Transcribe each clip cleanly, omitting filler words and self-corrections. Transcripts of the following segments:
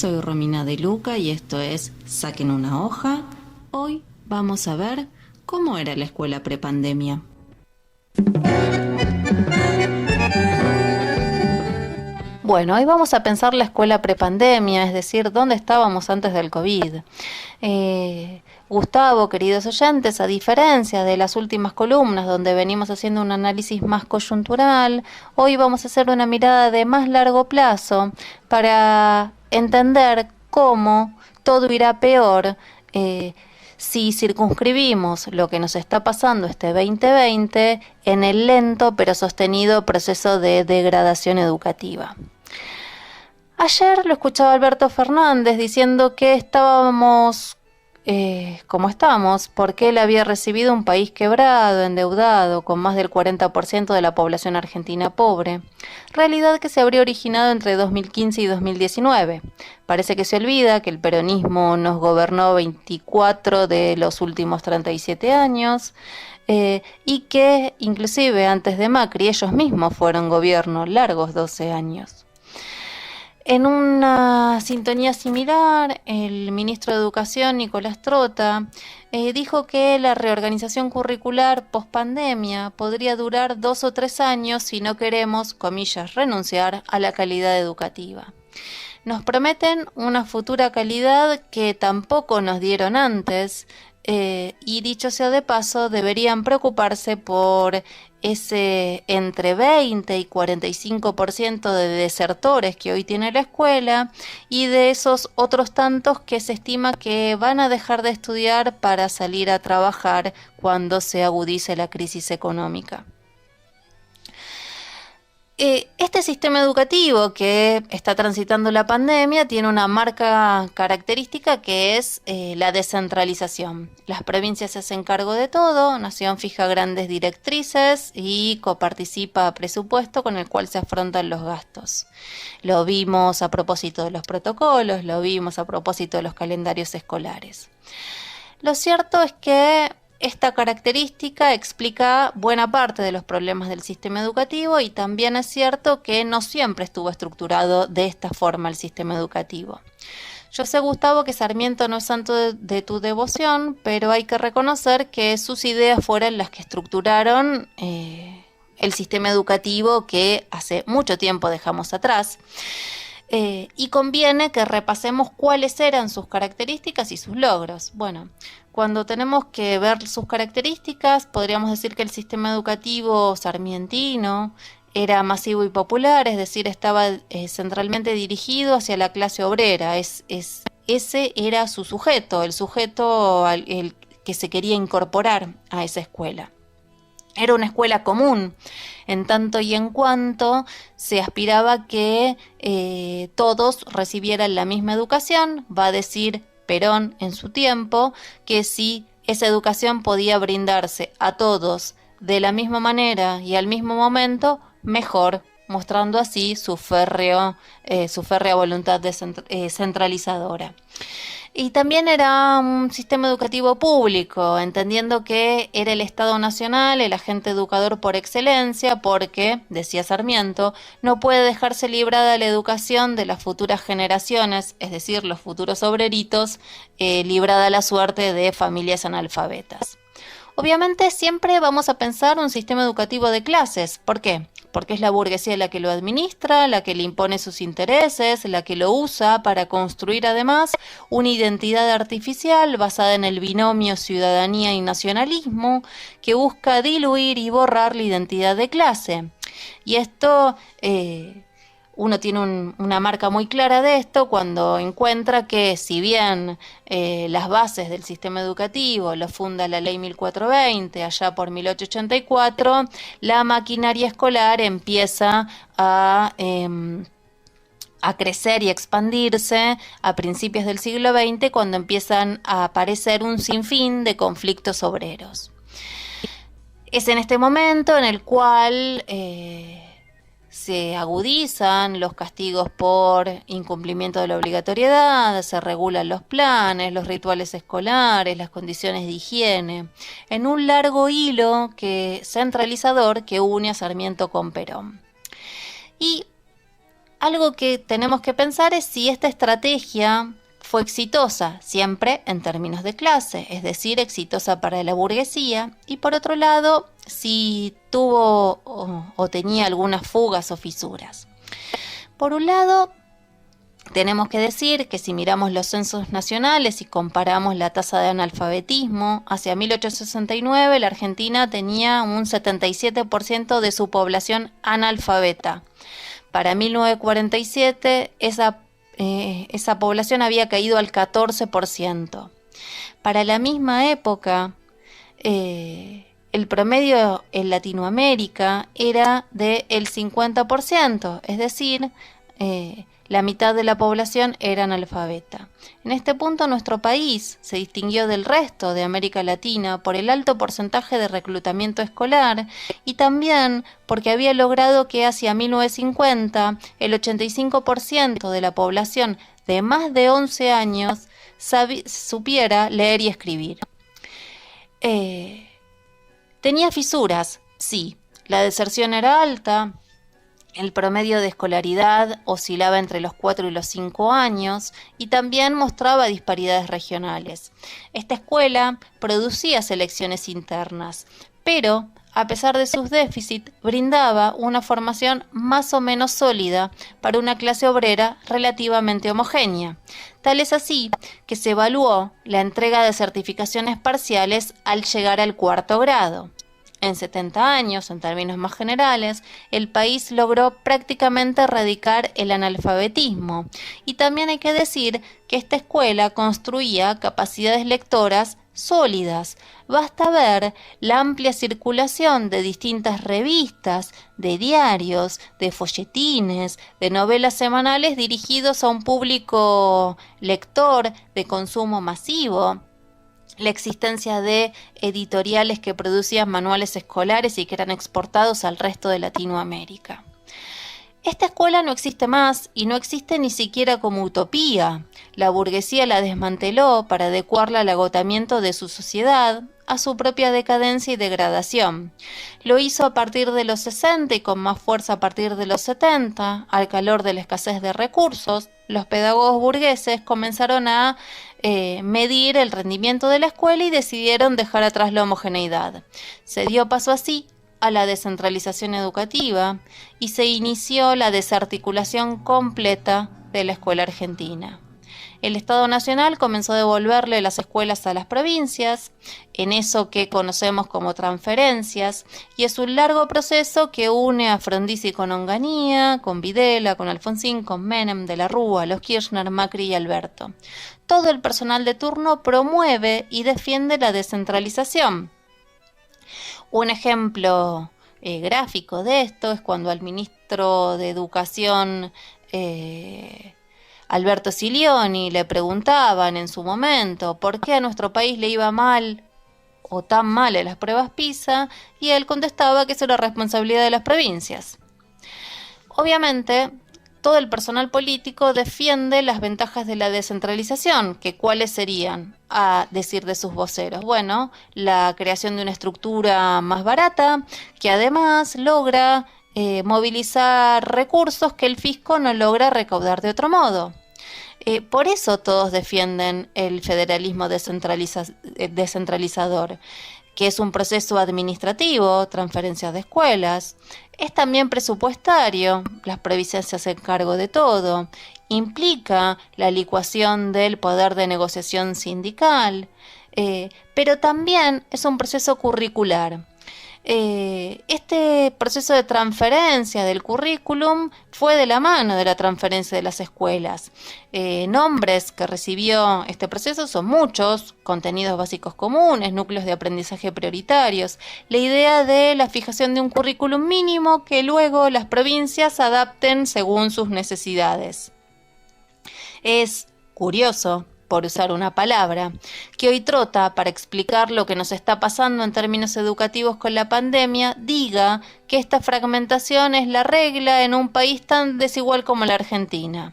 soy Romina De Luca y esto es Saquen una hoja. Hoy vamos a ver cómo era la escuela prepandemia. Bueno, hoy vamos a pensar la escuela prepandemia, es decir, dónde estábamos antes del COVID. Gustavo, queridos oyentes, a diferencia de las últimas columnas donde venimos haciendo un análisis más coyuntural, hoy vamos a hacer una mirada de más largo plazo para entender cómo todo irá peor si circunscribimos lo que nos está pasando este 2020 en el lento pero sostenido proceso de degradación educativa. Ayer lo escuchaba Alberto Fernández diciendo que estábamos como estamos, porque él había recibido un país quebrado, endeudado, con más del 40% de la población argentina pobre, realidad que se habría originado entre 2015 y 2019. Parece que se olvida que el peronismo nos gobernó 24 de los últimos 37 años, y que inclusive antes de Macri ellos mismos fueron gobierno largos 12 años. En una sintonía similar, el ministro de Educación, Nicolás Trota, dijo que la reorganización curricular pospandemia podría durar 2 o 3 años si no queremos, comillas, renunciar a la calidad educativa. Nos prometen una futura calidad que tampoco nos dieron antes, y dicho sea de paso, deberían preocuparse por ese entre 20 y 45% de desertores que hoy tiene la escuela y de esos otros tantos que se estima que van a dejar de estudiar para salir a trabajar cuando se agudice la crisis económica. Este sistema educativo que está transitando la pandemia tiene una marca característica que es la descentralización. Las provincias se hacen cargo de todo, Nación fija grandes directrices y coparticipa presupuesto con el cual se afrontan los gastos. Lo vimos a propósito de los protocolos, lo vimos a propósito de los calendarios escolares. Lo cierto es que esta característica explica buena parte de los problemas del sistema educativo y también es cierto que no siempre estuvo estructurado de esta forma el sistema educativo. Yo sé, Gustavo, que Sarmiento no es santo de tu devoción, pero hay que reconocer que sus ideas fueron las que estructuraron el sistema educativo que hace mucho tiempo dejamos atrás. Y conviene que repasemos cuáles eran sus características y sus logros. Bueno, cuando tenemos que ver sus características, podríamos decir que el sistema educativo sarmientino era masivo y popular, es decir, estaba centralmente dirigido hacia la clase obrera. Ese era su sujeto, el sujeto el que se quería incorporar a esa escuela. Era una escuela común, en tanto y en cuanto se aspiraba que todos recibieran la misma educación. Va a decir Perón en su tiempo que si esa educación podía brindarse a todos de la misma manera y al mismo momento, mejor, mostrando así su férrea voluntad centralizadora. Y también era un sistema educativo público, entendiendo que era el Estado Nacional el agente educador por excelencia, porque, decía Sarmiento, no puede dejarse librada la educación de las futuras generaciones, es decir, los futuros obreritos, librada la suerte de familias analfabetas. Obviamente siempre vamos a pensar un sistema educativo de clases. ¿Por qué? Porque es la burguesía la que lo administra, la que le impone sus intereses, la que lo usa para construir además una identidad artificial basada en el binomio ciudadanía y nacionalismo que busca diluir y borrar la identidad de clase. Y esto uno tiene una marca muy clara de esto cuando encuentra que si bien las bases del sistema educativo lo funda la ley 1420 allá por 1884, la maquinaria escolar empieza a crecer y expandirse a principios del siglo XX cuando empiezan a aparecer un sinfín de conflictos obreros. Es en este momento en el cual se agudizan los castigos por incumplimiento de la obligatoriedad, se regulan los planes, los rituales escolares, las condiciones de higiene, en un largo hilo centralizador que une a Sarmiento con Perón. Y algo que tenemos que pensar es si esta estrategia fue exitosa, siempre en términos de clase, es decir, exitosa para la burguesía, y por otro lado, si tuvo o tenía algunas fugas o fisuras. Por un lado, tenemos que decir que si miramos los censos nacionales y comparamos la tasa de analfabetismo, hacia 1869 la Argentina tenía un 77% de su población analfabeta. Para 1947 esa población había caído al 14%. Para la misma época, el promedio en Latinoamérica era del 50%, es decir, la mitad de la población era analfabeta. En este punto nuestro país se distinguió del resto de América Latina por el alto porcentaje de reclutamiento escolar y también porque había logrado que hacia 1950 el 85% de la población de más de 11 años supiera leer y escribir. Tenía fisuras, sí. La deserción era alta. El promedio de escolaridad oscilaba entre los 4 y los 5 años y también mostraba disparidades regionales. Esta escuela producía selecciones internas, pero a pesar de sus déficits, brindaba una formación más o menos sólida para una clase obrera relativamente homogénea. Tal es así que se evaluó la entrega de certificaciones parciales al llegar al 4º grado. En 70 años, en términos más generales, el país logró prácticamente erradicar el analfabetismo. Y también hay que decir que esta escuela construía capacidades lectoras sólidas. Basta ver la amplia circulación de distintas revistas, de diarios, de folletines, de novelas semanales dirigidos a un público lector de consumo masivo. La existencia de editoriales que producían manuales escolares y que eran exportados al resto de Latinoamérica. Esta escuela no existe más y no existe ni siquiera como utopía. La burguesía la desmanteló para adecuarla al agotamiento de su sociedad, a su propia decadencia y degradación. Lo hizo a partir de los 60 y con más fuerza a partir de los 70, al calor de la escasez de recursos. Los pedagogos burgueses comenzaron a medir el rendimiento de la escuela y decidieron dejar atrás la homogeneidad. Se dio paso así a la descentralización educativa y se inició la desarticulación completa de la escuela argentina. El Estado Nacional comenzó a devolverle las escuelas a las provincias, en eso que conocemos como transferencias, y es un largo proceso que une a Frondizi con Onganía, con Videla, con Alfonsín, con Menem, de la Rúa, los Kirchner, Macri y Alberto. Todo el personal de turno promueve y defiende la descentralización. Un ejemplo gráfico de esto es cuando al ministro de Educación Alberto Silioni le preguntaban en su momento por qué a nuestro país le iba mal o tan mal en las pruebas PISA, y él contestaba que eso era responsabilidad de las provincias. Obviamente, todo el personal político defiende las ventajas de la descentralización, que cuáles serían, a decir de sus voceros. Bueno, la creación de una estructura más barata, que además logra movilizar recursos que el fisco no logra recaudar de otro modo. Por eso todos defienden el federalismo descentralizador, que es un proceso administrativo, transferencias de escuelas, es también presupuestario, las provincias se hacen cargo de todo, implica la licuación del poder de negociación sindical, pero también es un proceso curricular. Este proceso de transferencia del currículum fue de la mano de la transferencia de las escuelas. Nombres que recibió este proceso son muchos: contenidos básicos comunes, núcleos de aprendizaje prioritarios, la idea de la fijación de un currículum mínimo que luego las provincias adapten según sus necesidades. Es curioso, por usar una palabra, que hoy Trota, para explicar lo que nos está pasando en términos educativos con la pandemia, diga que esta fragmentación es la regla en un país tan desigual como la Argentina.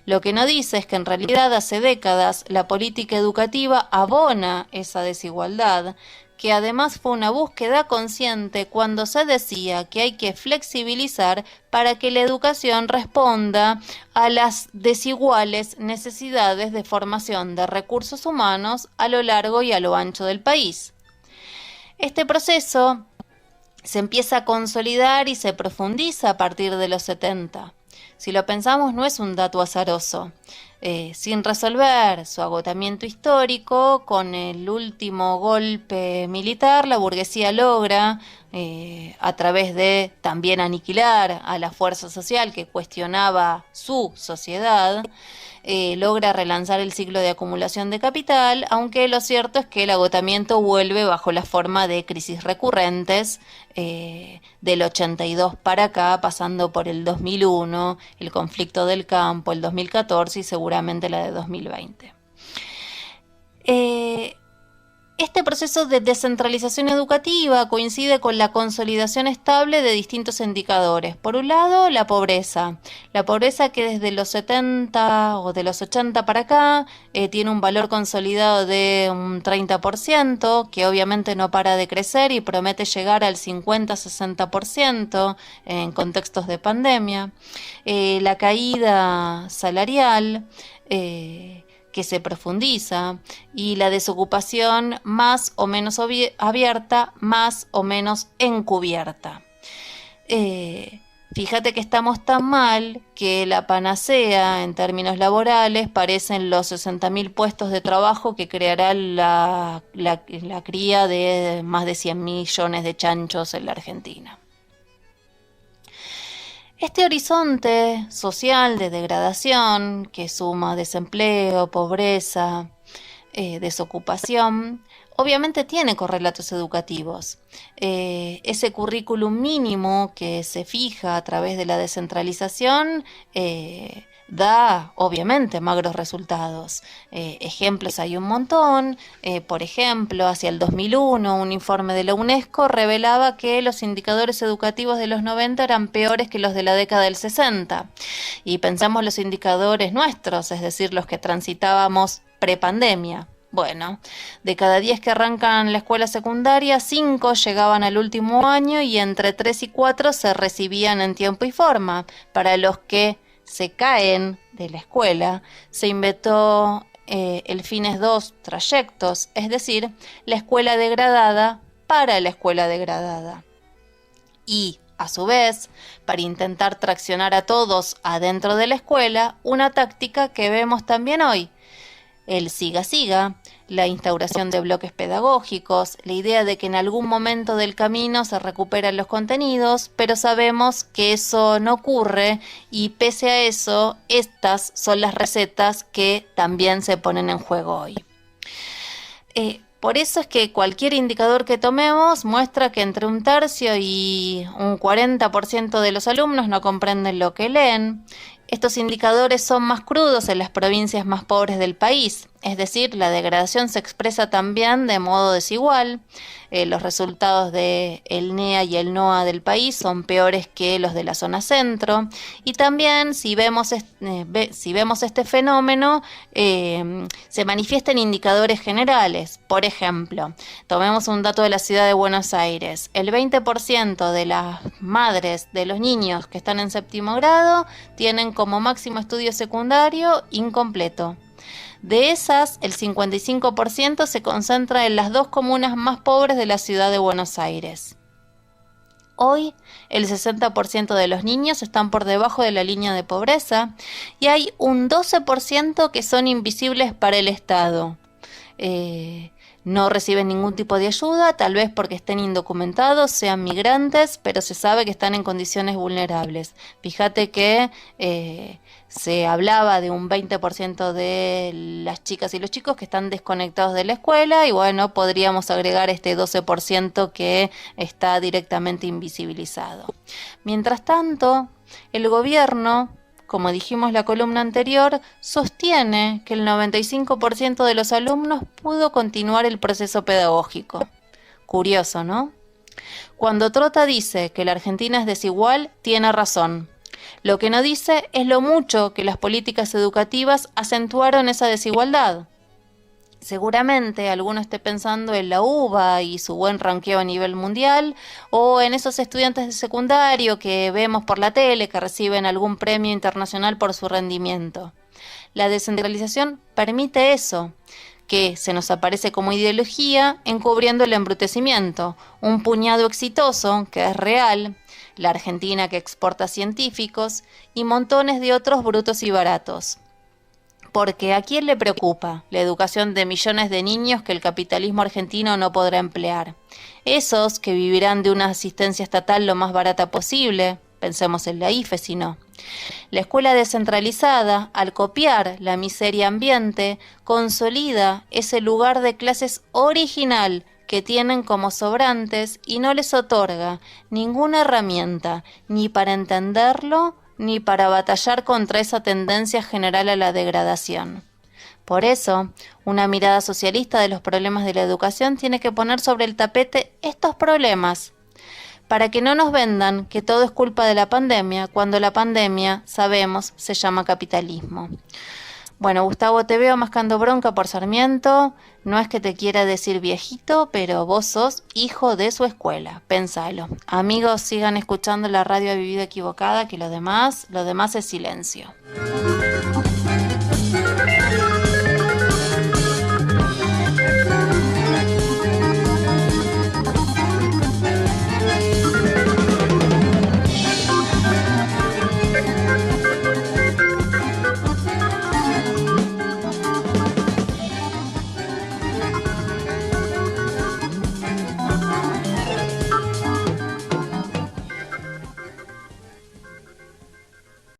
Lo que no dice es que en realidad hace décadas la política educativa abona esa desigualdad, que además fue una búsqueda consciente cuando se decía que hay que flexibilizar para que la educación responda a las desiguales necesidades de formación de recursos humanos a lo largo y a lo ancho del país. Este proceso se empieza a consolidar y se profundiza a partir de los 70. Si lo pensamos, no es un dato azaroso. Sin resolver su agotamiento histórico, con el último golpe militar, la burguesía logra, a través de también aniquilar a la fuerza social que cuestionaba su sociedad, logra relanzar el ciclo de acumulación de capital, aunque lo cierto es que el agotamiento vuelve bajo la forma de crisis recurrentes del 82 para acá, pasando por el 2001, el conflicto del campo, el 2014 y seguramente la de 2020. Este proceso de descentralización educativa coincide con la consolidación estable de distintos indicadores. Por un lado, la pobreza que desde los 70 o de los 80 para acá tiene un valor consolidado de un 30%, que obviamente no para de crecer y promete llegar al 50-60% en contextos de pandemia. La caída salarial, que se profundiza, y la desocupación más o menos abierta, más o menos encubierta. Fíjate que estamos tan mal que la panacea en términos laborales parecen los 60.000 puestos de trabajo que creará la cría de más de 100 millones de chanchos en la Argentina. Este horizonte social de degradación que suma desempleo, pobreza, desocupación, obviamente tiene correlatos educativos. Ese currículum mínimo que se fija a través de la descentralización da obviamente magros resultados. Ejemplos hay un montón. Por ejemplo, hacia el 2001 un informe de la UNESCO revelaba que los indicadores educativos de los 90 eran peores que los de la década del 60. Y pensamos los indicadores nuestros, es decir, los que transitábamos prepandemia. Bueno, de cada 10 que arrancan la escuela secundaria, 5 llegaban al último año y entre 3 y 4 se recibían en tiempo y forma. Para los que se caen de la escuela, se inventó el Fines 2 trayectos, es decir, la escuela degradada para la escuela degradada. Y, a su vez, para intentar traccionar a todos adentro de la escuela, una táctica que vemos también hoy: el siga-siga, la instauración de bloques pedagógicos, la idea de que en algún momento del camino se recuperan los contenidos, pero sabemos que eso no ocurre y pese a eso, estas son las recetas que también se ponen en juego hoy. Por eso es que cualquier indicador que tomemos muestra que entre un tercio y un 40% de los alumnos no comprenden lo que leen. Estos indicadores son más crudos en las provincias más pobres del país, es decir, la degradación se expresa también de modo desigual. Los resultados del NEA y el NOA del país son peores que los de la zona centro. Y también, si vemos este fenómeno, se manifiesta en indicadores generales. Por ejemplo, tomemos un dato de la ciudad de Buenos Aires. El 20% de las madres de los niños que están en séptimo grado tienen como máximo estudio secundario incompleto. De esas, el 55% se concentra en las 2 comunas más pobres de la ciudad de Buenos Aires. Hoy, el 60% de los niños están por debajo de la línea de pobreza y hay un 12% que son invisibles para el Estado. No reciben ningún tipo de ayuda, tal vez porque estén indocumentados, sean migrantes, pero se sabe que están en condiciones vulnerables. Fíjate que se hablaba de un 20% de las chicas y los chicos que están desconectados de la escuela y bueno, podríamos agregar este 12% que está directamente invisibilizado. Mientras tanto, el gobierno, como dijimos en la columna anterior, sostiene que el 95% de los alumnos pudo continuar el proceso pedagógico. Curioso, ¿no? Cuando Trota dice que la Argentina es desigual, tiene razón. Lo que no dice es lo mucho que las políticas educativas acentuaron esa desigualdad. Seguramente alguno esté pensando en la UBA y su buen ranqueo a nivel mundial, o en esos estudiantes de secundario que vemos por la tele que reciben algún premio internacional por su rendimiento. La descentralización permite eso, que se nos aparece como ideología encubriendo el embrutecimiento, un puñado exitoso que es real, la Argentina que exporta científicos y montones de otros brutos y baratos. Porque ¿a quién le preocupa la educación de millones de niños que el capitalismo argentino no podrá emplear? Esos que vivirán de una asistencia estatal lo más barata posible, pensemos en la IFE si no. La escuela descentralizada, al copiar la miseria ambiente, consolida ese lugar de clases original que tienen como sobrantes y no les otorga ninguna herramienta ni para entenderlo ni para batallar contra esa tendencia general a la degradación. Por eso, una mirada socialista de los problemas de la educación tiene que poner sobre el tapete estos problemas, para que no nos vendan que todo es culpa de la pandemia, cuando la pandemia, sabemos, se llama capitalismo. Bueno, Gustavo, te veo mascando bronca por Sarmiento. No es que te quiera decir viejito, pero vos sos hijo de su escuela. Pensalo. Amigos, sigan escuchando la radio Ha Vivido Equivocada, que lo demás es silencio.